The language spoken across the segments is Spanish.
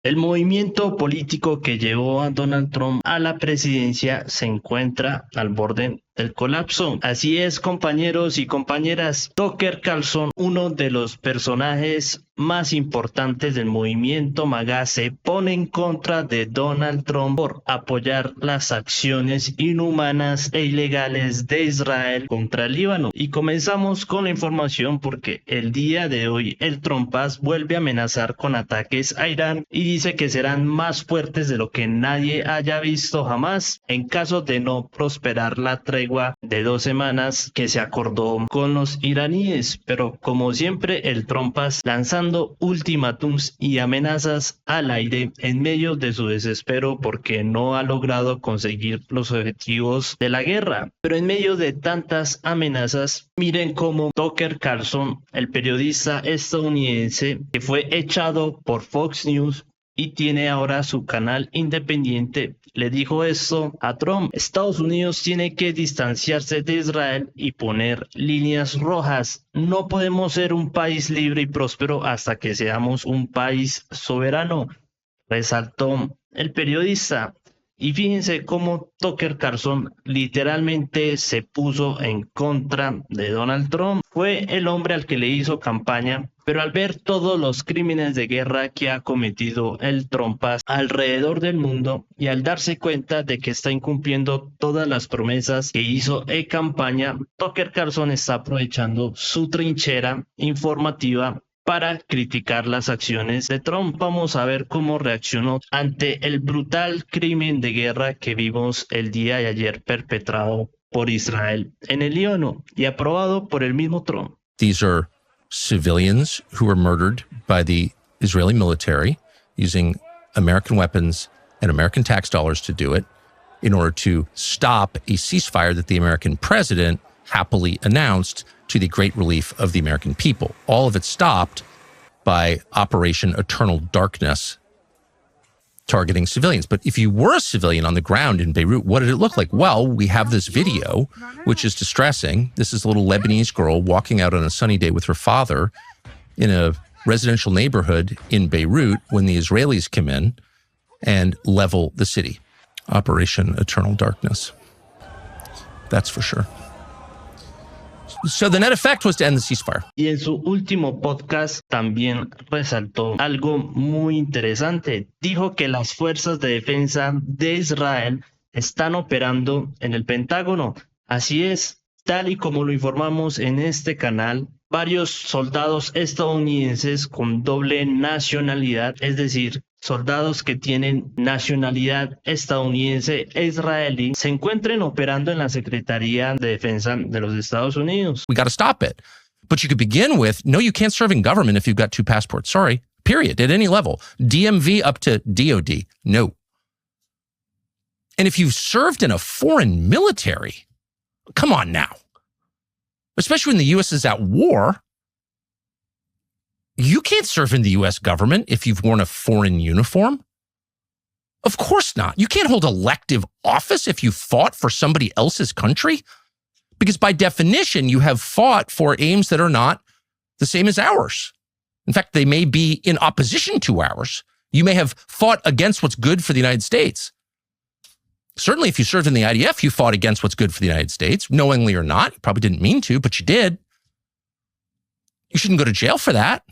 El movimiento político que llevó a Donald Trump a la presidencia se encuentra al borde del colapso. Así es, compañeros y compañeras, Tucker Carlson, uno de los personajes más importantes del movimiento MAGA, se pone en contra de Donald Trump por apoyar las acciones inhumanas e ilegales de Israel contra el Líbano. Y comenzamos con la información porque el día de hoy el Trumpas vuelve a amenazar con ataques a Irán y dice que serán más fuertes de lo que nadie haya visto jamás en caso de no prosperar la tregua de 2 semanas que se acordó con los iraníes. Pero como siempre, el Trumpas lanzando ultimátums y amenazas al aire en medio de su desespero porque no ha logrado conseguir los objetivos de la guerra. Pero en medio de tantas amenazas, miren cómo Tucker Carlson, el periodista estadounidense que fue echado por Fox News y tiene ahora su canal independiente, le dijo esto a Trump: Estados Unidos tiene que distanciarse de Israel y poner líneas rojas. No podemos ser un país libre y próspero hasta que seamos un país soberano, resaltó el periodista. Y fíjense cómo Tucker Carlson literalmente se puso en contra de Donald Trump. Fue el hombre al que le hizo campaña, pero al ver todos los crímenes de guerra que ha cometido el Trumpas alrededor del mundo y al darse cuenta de que está incumpliendo todas las promesas que hizo en campaña, Tucker Carlson está aprovechando su trinchera informativa para criticar las acciones de Trump. Vamos a ver cómo reaccionó ante el brutal crimen de guerra que vimos el día de ayer perpetrado por Israel en el Líbano y aprobado por el mismo Trump. These are civilians who were murdered by the Israeli military using American weapons and American tax dollars to do it in order to stop a ceasefire that the American president happily announced to the great relief of the American people. All of it stopped by Operation Eternal Darkness, targeting civilians. But if you were a civilian on the ground in Beirut, what did it look like? Well, we have this video, which is distressing. This is a little Lebanese girl walking out on a sunny day with her father in a residential neighborhood in Beirut when the Israelis come in and level the city. Operation Eternal Darkness. That's for sure. So the net effect was to end the ceasefire. Y en su último podcast también resaltó algo muy interesante. Dijo que las fuerzas de defensa de Israel están operando en el Pentágono. Así es, tal y como lo informamos en este canal, varios soldados estadounidenses con doble nacionalidad, es decir, soldados que tienen nacionalidad estadounidense e israelí, se encuentren operando en la Secretaría de Defensa de los Estados Unidos. We got to stop it. But you could begin with, no, you can't serve in government if you've got two passports. Sorry, period, at any level. DMV up to DOD, no. And if you've served in a foreign military, come on now. Especially when the U.S. is at war, you can't serve in the U.S. government if you've worn a foreign uniform. Of course not. You can't hold elective office if you fought for somebody else's country, because by definition, you have fought for aims that are not the same as ours. In fact, they may be in opposition to ours. You may have fought against what's good for the United States. Certainly, if you served in the IDF, you fought against what's good for the United States, knowingly or not. You probably didn't mean to, but you did. You shouldn't go to jail for that.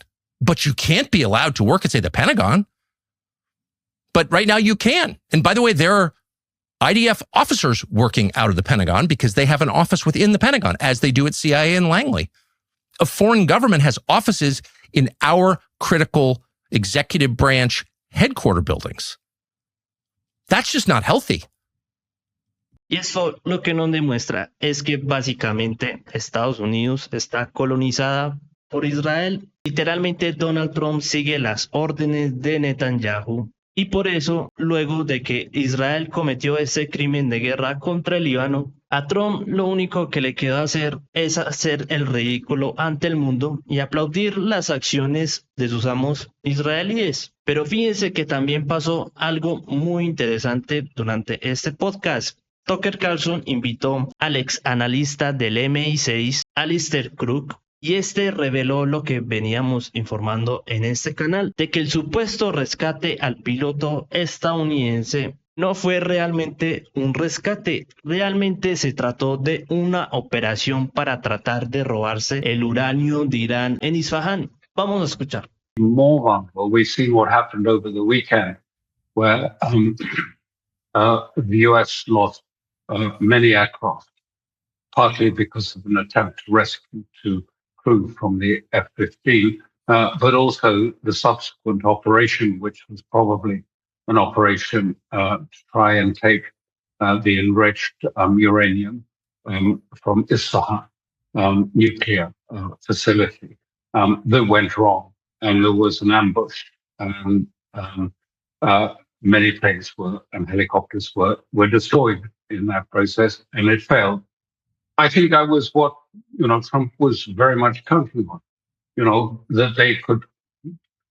But you can't be allowed to work at, say, the Pentagon. But right now you can. And by the way, there are IDF officers working out of the Pentagon because they have an office within the Pentagon, as they do at CIA and Langley. A foreign government has offices in our critical executive branch headquarter buildings. That's just not healthy. Y esto lo que nos demuestra es que básicamente Estados Unidos está colonizada por Israel. Literalmente Donald Trump sigue las órdenes de Netanyahu y por eso, luego de que Israel cometió ese crimen de guerra contra el Líbano, a Trump lo único que le queda hacer es hacer el ridículo ante el mundo y aplaudir las acciones de sus amos israelíes. Pero fíjense que también pasó algo muy interesante durante este podcast. Tucker Carlson invitó al ex analista del MI6, Alistair Crook, y este reveló lo que veníamos informando en este canal, de que el supuesto rescate al piloto estadounidense no fue realmente un rescate, realmente se trató de una operación para tratar de robarse el uranio de Irán en Isfahán. Vamos a escuchar. More vulnerable. We've seen what happened over the weekend, where the US lost many aircraft, partly because of an attempt to rescue two crew from the F-15, but also the subsequent operation, which was probably an operation to try and take the enriched uranium from Isfahan nuclear facility that went wrong. And there was an ambush, and many planes and helicopters were destroyed in that process, and it failed. I think that was what Trump was very much counting on. That they could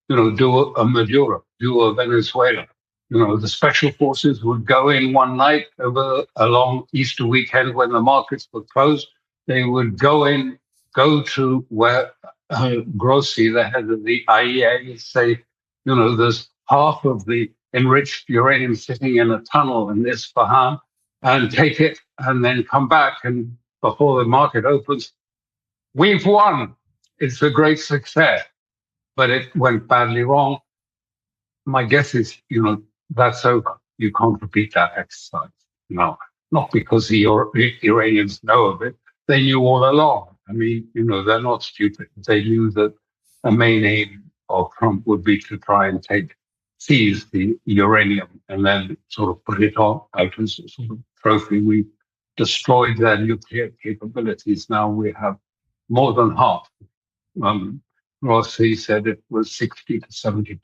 do a Maduro, do a Venezuela. The special forces would go in one night over a long Easter weekend when the markets were closed. They would go to where Grossi, the head of the IEA, say, there's half of the enriched uranium sitting in a tunnel in Isfahan, and take it and then come back. And before the market opens, we've won. It's a great success. But it went badly wrong. My guess is, that's over. You can't repeat that exercise. No, not because the Iranians know of it. They knew all along. I mean, they're not stupid. They knew that a main aim of Trump would be to try and seize the uranium and then sort of put it out as a sort of trophy. We destroyed their nuclear capabilities. Now we have more than half. Rossi said it was 60 to 70%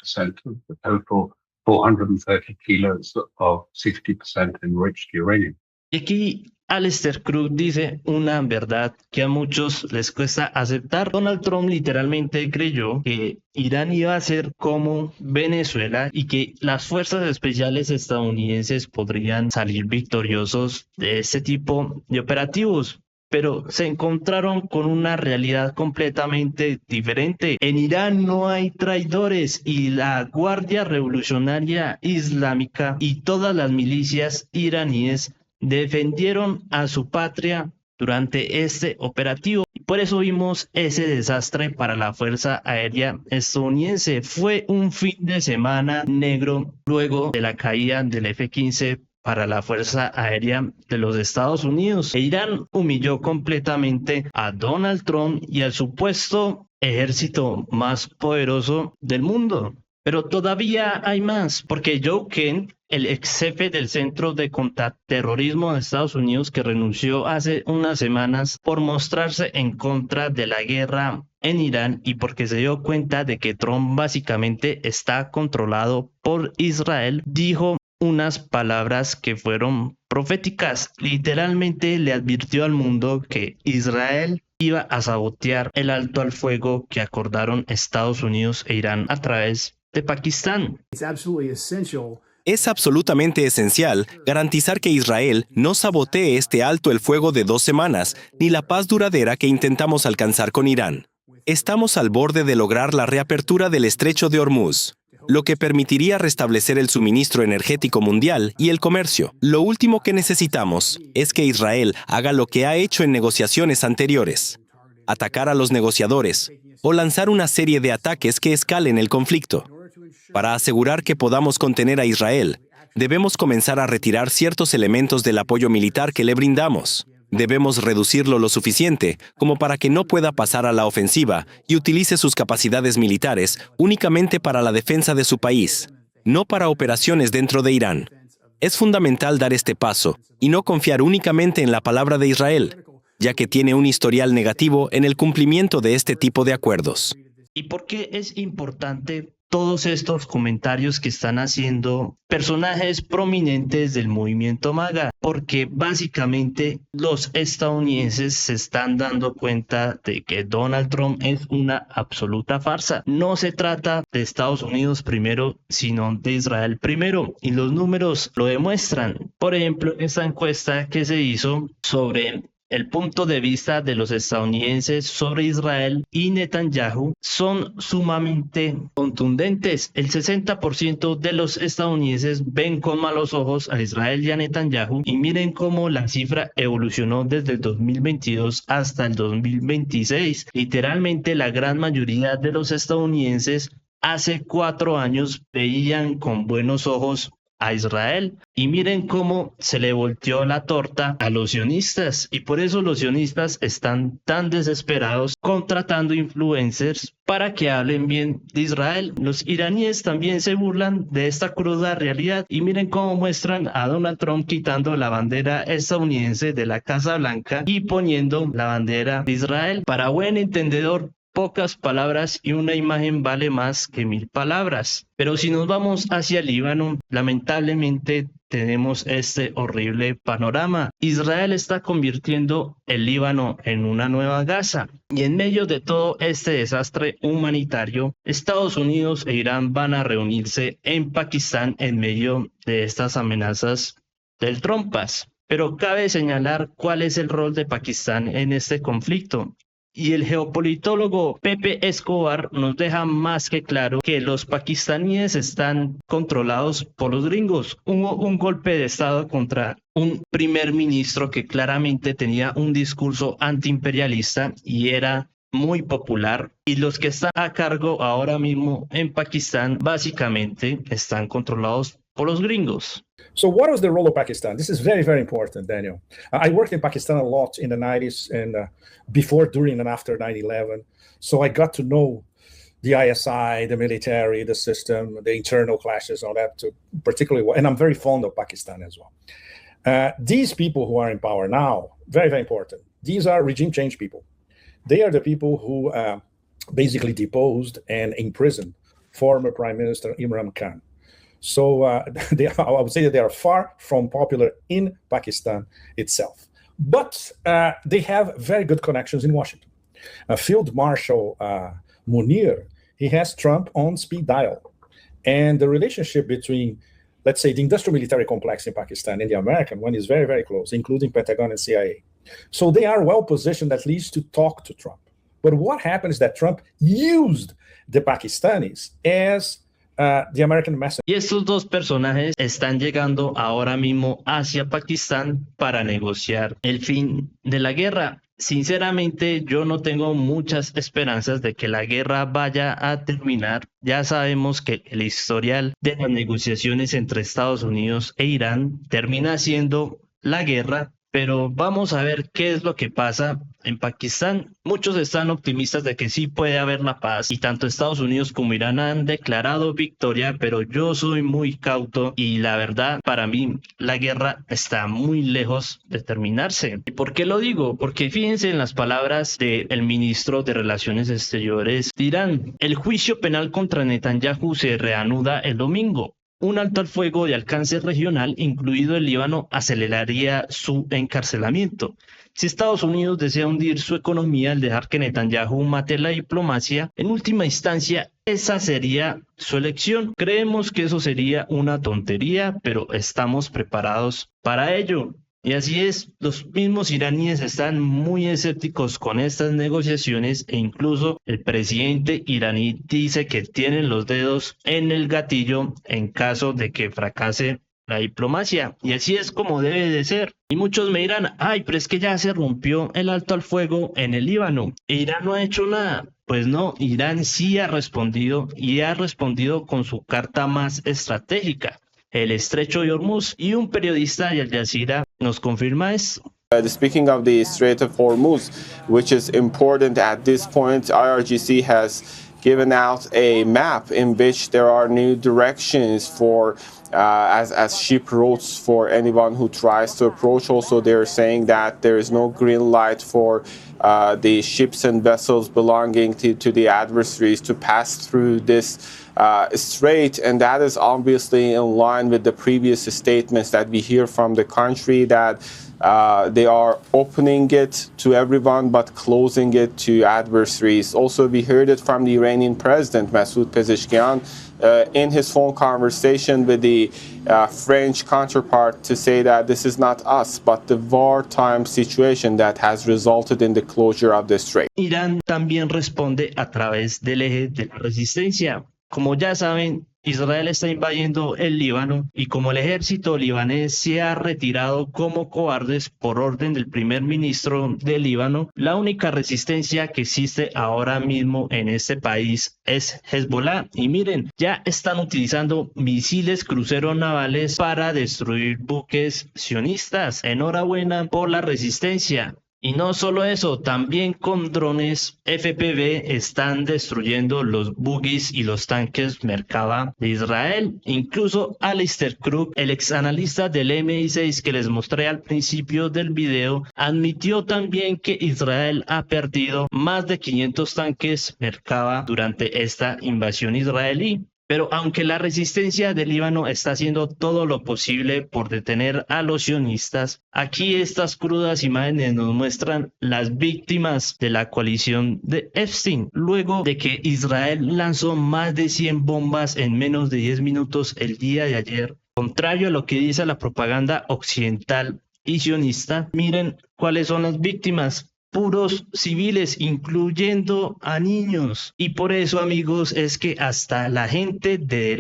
of the total 430 kilos of 60% enriched uranium. Y aquí Alistair Cruz dice una verdad que a muchos les cuesta aceptar. Donald Trump literalmente creyó que Irán iba a ser como Venezuela y que las fuerzas especiales estadounidenses podrían salir victoriosos de este tipo de operativos. Pero se encontraron con una realidad completamente diferente. En Irán no hay traidores y la Guardia Revolucionaria Islámica y todas las milicias iraníes defendieron a su patria durante este operativo. Y por eso vimos ese desastre para la Fuerza Aérea estadounidense. Fue un fin de semana negro luego de la caída del F-15 para la Fuerza Aérea de los Estados Unidos. Irán humilló completamente a Donald Trump y al supuesto ejército más poderoso del mundo. Pero todavía hay más, porque Joe Kent, el ex jefe del Centro de Contraterrorismo de Estados Unidos, que renunció hace unas semanas por mostrarse en contra de la guerra en Irán y porque se dio cuenta de que Trump básicamente está controlado por Israel, dijo unas palabras que fueron proféticas. Literalmente le advirtió al mundo que Israel iba a sabotear el alto al fuego que acordaron Estados Unidos e Irán a través de Pakistán. Es absolutamente esencial garantizar que Israel no sabotee este alto el fuego de 2 semanas, ni la paz duradera que intentamos alcanzar con Irán. Estamos al borde de lograr la reapertura del Estrecho de Hormuz, lo que permitiría restablecer el suministro energético mundial y el comercio. Lo último que necesitamos es que Israel haga lo que ha hecho en negociaciones anteriores: atacar a los negociadores o lanzar una serie de ataques que escalen el conflicto. Para asegurar que podamos contener a Israel, debemos comenzar a retirar ciertos elementos del apoyo militar que le brindamos. Debemos reducirlo lo suficiente como para que no pueda pasar a la ofensiva y utilice sus capacidades militares únicamente para la defensa de su país, no para operaciones dentro de Irán. Es fundamental dar este paso y no confiar únicamente en la palabra de Israel, ya que tiene un historial negativo en el cumplimiento de este tipo de acuerdos. ¿Y por qué es importante todos estos comentarios que están haciendo personajes prominentes del movimiento MAGA? Porque básicamente los estadounidenses se están dando cuenta de que Donald Trump es una absoluta farsa. No se trata de Estados Unidos primero, sino de Israel primero. Y los números lo demuestran. Por ejemplo, esta encuesta que se hizo sobre El punto de vista de los estadounidenses sobre Israel y Netanyahu son sumamente contundentes. El 60% de los estadounidenses ven con malos ojos a Israel y a Netanyahu, y miren cómo la cifra evolucionó desde el 2022 hasta el 2026. Literalmente la gran mayoría de los estadounidenses hace 4 años veían con buenos ojos a Israel, y miren cómo se le volteó la torta a los sionistas, y por eso los sionistas están tan desesperados contratando influencers para que hablen bien de Israel. Los iraníes también se burlan de esta cruda realidad, y miren cómo muestran a Donald Trump quitando la bandera estadounidense de la Casa Blanca y poniendo la bandera de Israel. Para buen entendedor, pocas palabras y una imagen vale más que 1000 palabras. Pero si nos vamos hacia el Líbano, lamentablemente tenemos este horrible panorama. Israel está convirtiendo el Líbano en una nueva Gaza. Y en medio de todo este desastre humanitario, Estados Unidos e Irán van a reunirse en Pakistán en medio de estas amenazas del trompas. Pero cabe señalar cuál es el rol de Pakistán en este conflicto. Y el geopolitólogo Pepe Escobar nos deja más que claro que los pakistaníes están controlados por los gringos. Hubo un golpe de estado contra un primer ministro que claramente tenía un discurso antiimperialista y era muy popular, y los que están a cargo ahora mismo en Pakistán básicamente están controlados por los gringos. So what was the role of Pakistan? This is very, very important, Daniel. I worked in Pakistan a lot in the 90s and before, during, and after 9/11. So I got to know the ISI, the military, the system, the internal clashes, all that, particularly well. And I'm very fond of Pakistan as well. These people who are in power now, very, very important. These are regime change people. They are the people who basically deposed and imprisoned former Prime Minister Imran Khan. So I would say that they are far from popular in Pakistan itself. But they have very good connections in Washington. Field Marshal Munir, he has Trump on speed dial. And the relationship between, let's say, the industrial military complex in Pakistan and the American one is very, very close, including Pentagon and CIA. So they are well positioned at least to talk to Trump. But what happened is that Trump used the Pakistanis as the American messenger. Y estos dos personajes están llegando ahora mismo hacia Pakistán para negociar el fin de la guerra. Sinceramente, yo no tengo muchas esperanzas de que la guerra vaya a terminar. Ya sabemos que el historial de las negociaciones entre Estados Unidos e Irán termina siendo la guerra. Pero vamos a ver qué es lo que pasa en Pakistán. Muchos están optimistas de que sí puede haber la paz, y tanto Estados Unidos como Irán han declarado victoria, pero yo soy muy cauto y la verdad, para mí, la guerra está muy lejos de terminarse. ¿Y por qué lo digo? Porque fíjense en las palabras del ministro de Relaciones Exteriores de Irán. El juicio penal contra Netanyahu se reanuda el domingo. Un alto al fuego de alcance regional, incluido el Líbano, aceleraría su encarcelamiento. Si Estados Unidos desea hundir su economía al dejar que Netanyahu mate la diplomacia, en última instancia, esa sería su elección. Creemos que eso sería una tontería, pero estamos preparados para ello. Y así es, los mismos iraníes están muy escépticos con estas negociaciones, e incluso el presidente iraní dice que tienen los dedos en el gatillo en caso de que fracase la diplomacia. Y así es como debe de ser. Y muchos me dirán, ay, pero es que ya se rompió el alto al fuego en el Líbano e Irán no ha hecho nada. Pues no, Irán sí ha respondido, y ha respondido con su carta más estratégica, el estrecho de Hormuz, y un periodista de Al Jazeera nos confirma esto. Speaking of the Strait of Hormuz, which is important at this point, IRGC has given out a map in which there are new directions for as ship routes for anyone who tries to approach. Also, they're saying that there is no green light for the ships and vessels belonging to the adversaries to pass through this strait, and that is obviously in line with the previous statements that we hear from the country that They are opening it to everyone but closing it to adversaries. Also, we heard it from the Iranian president, Masoud Pezeshkian, in his phone conversation with the French counterpart to say that this is not us, but the wartime situation that has resulted in the closure of the strait. Irán también responde a través del eje de la resistencia. Como ya saben, Israel está invadiendo el Líbano y como el ejército libanés se ha retirado como cobardes por orden del primer ministro del Líbano, la única resistencia que existe ahora mismo en este país es Hezbollah. Y miren, ya están utilizando misiles cruceros navales para destruir buques sionistas. Enhorabuena por la resistencia. Y no solo eso, también con drones FPV están destruyendo los buggies y los tanques Merkava de Israel. Incluso Alistair Crook, el exanalista del MI6 que les mostré al principio del video, admitió también que Israel ha perdido más de 500 tanques Merkava durante esta invasión israelí. Pero aunque la resistencia del Líbano está haciendo todo lo posible por detener a los sionistas, aquí estas crudas imágenes nos muestran las víctimas de la coalición de Epstein, luego de que Israel lanzó más de 100 bombas en menos de 10 minutos el día de ayer. Contrario a lo que dice la propaganda occidental y sionista, miren cuáles son las víctimas. Puros civiles, incluyendo a niños. Y por eso, amigos, es que hasta la gente de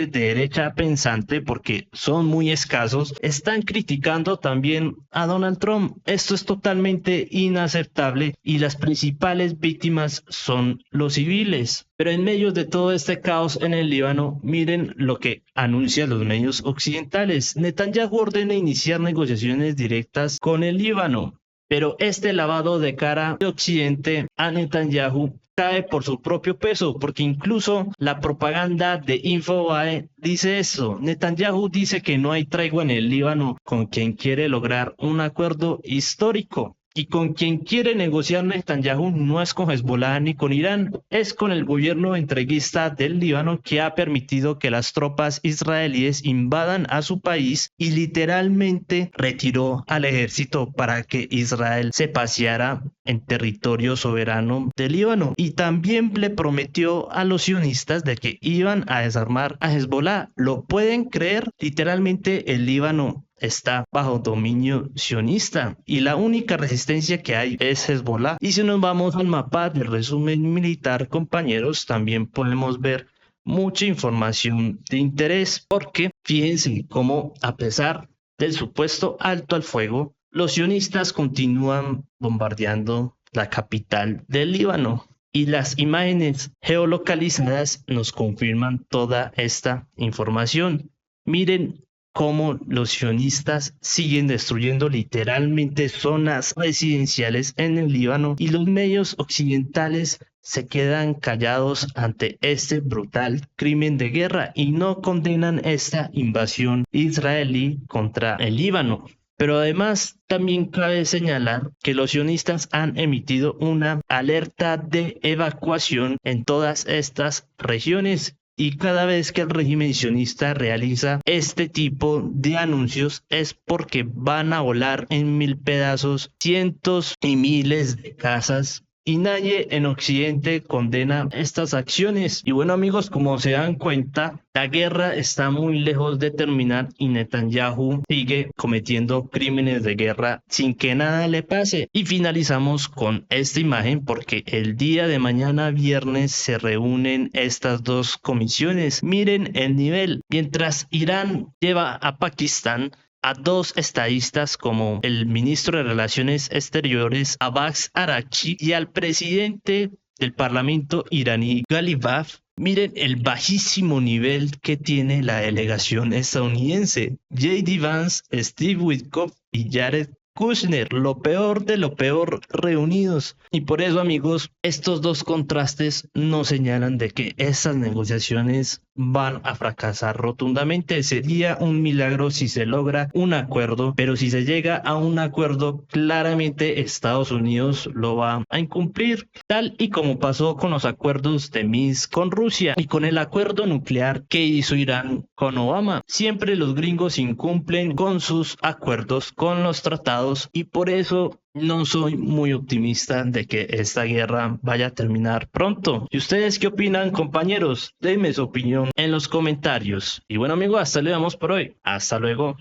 derecha pensante, porque son muy escasos, están criticando también a Donald Trump. Esto es totalmente inaceptable y las principales víctimas son los civiles. Pero en medio de todo este caos en el Líbano, miren lo que anuncian los medios occidentales. Netanyahu ordena iniciar negociaciones directas con el Líbano. Pero este lavado de cara de Occidente a Netanyahu cae por su propio peso, porque incluso la propaganda de Infobae dice eso. Netanyahu dice que no hay tregua en el Líbano con quien quiere lograr un acuerdo histórico. Y con quien quiere negociar Netanyahu no es con Hezbollah ni con Irán, es con el gobierno entreguista del Líbano que ha permitido que las tropas israelíes invadan a su país y literalmente retiró al ejército para que Israel se paseara en territorio soberano del Líbano. Y también le prometió a los sionistas de que iban a desarmar a Hezbollah. ¿Lo pueden creer? Literalmente el Líbano está bajo dominio sionista y la única resistencia que hay es Hezbollah. Y si nos vamos al mapa del resumen militar, compañeros, también podemos ver mucha información de interés, porque fíjense cómo a pesar del supuesto alto al fuego, los sionistas continúan bombardeando la capital del Líbano. Y las imágenes geolocalizadas nos confirman toda esta información. Miren cómo los sionistas siguen destruyendo literalmente zonas residenciales en el Líbano y los medios occidentales se quedan callados ante este brutal crimen de guerra y no condenan esta invasión israelí contra el Líbano. Pero además también cabe señalar que los sionistas han emitido una alerta de evacuación en todas estas regiones. Y cada vez que el régimen sionista realiza este tipo de anuncios es porque van a volar en 1000 pedazos cientos y miles de casas. Y nadie en Occidente condena estas acciones. Y bueno, amigos, como se dan cuenta, la guerra está muy lejos de terminar y Netanyahu sigue cometiendo crímenes de guerra sin que nada le pase. Y finalizamos con esta imagen porque el día de mañana viernes se reúnen estas dos comisiones. Miren el nivel. Mientras Irán lleva a Pakistán a dos estadistas como el ministro de Relaciones Exteriores Abbas Araghchi y al presidente del Parlamento iraní Ghalibaf, miren el bajísimo nivel que tiene la delegación estadounidense. J.D. Vance, Steve Witkoff y Jared Kushner, lo peor de lo peor reunidos. Y por eso, amigos, estos dos contrastes nos señalan de que estas negociaciones van a fracasar rotundamente. Sería un milagro si se logra un acuerdo, pero si se llega a un acuerdo, claramente Estados Unidos lo va a incumplir, tal y como pasó con los acuerdos de Minsk con Rusia y con el acuerdo nuclear que hizo Irán con Obama. Siempre los gringos incumplen con sus acuerdos, con los tratados, y por eso no soy muy optimista de que esta guerra vaya a terminar pronto. ¿Y ustedes qué opinan, compañeros? Denme su opinión en los comentarios. Y bueno, amigos, hasta luego por hoy. Hasta luego.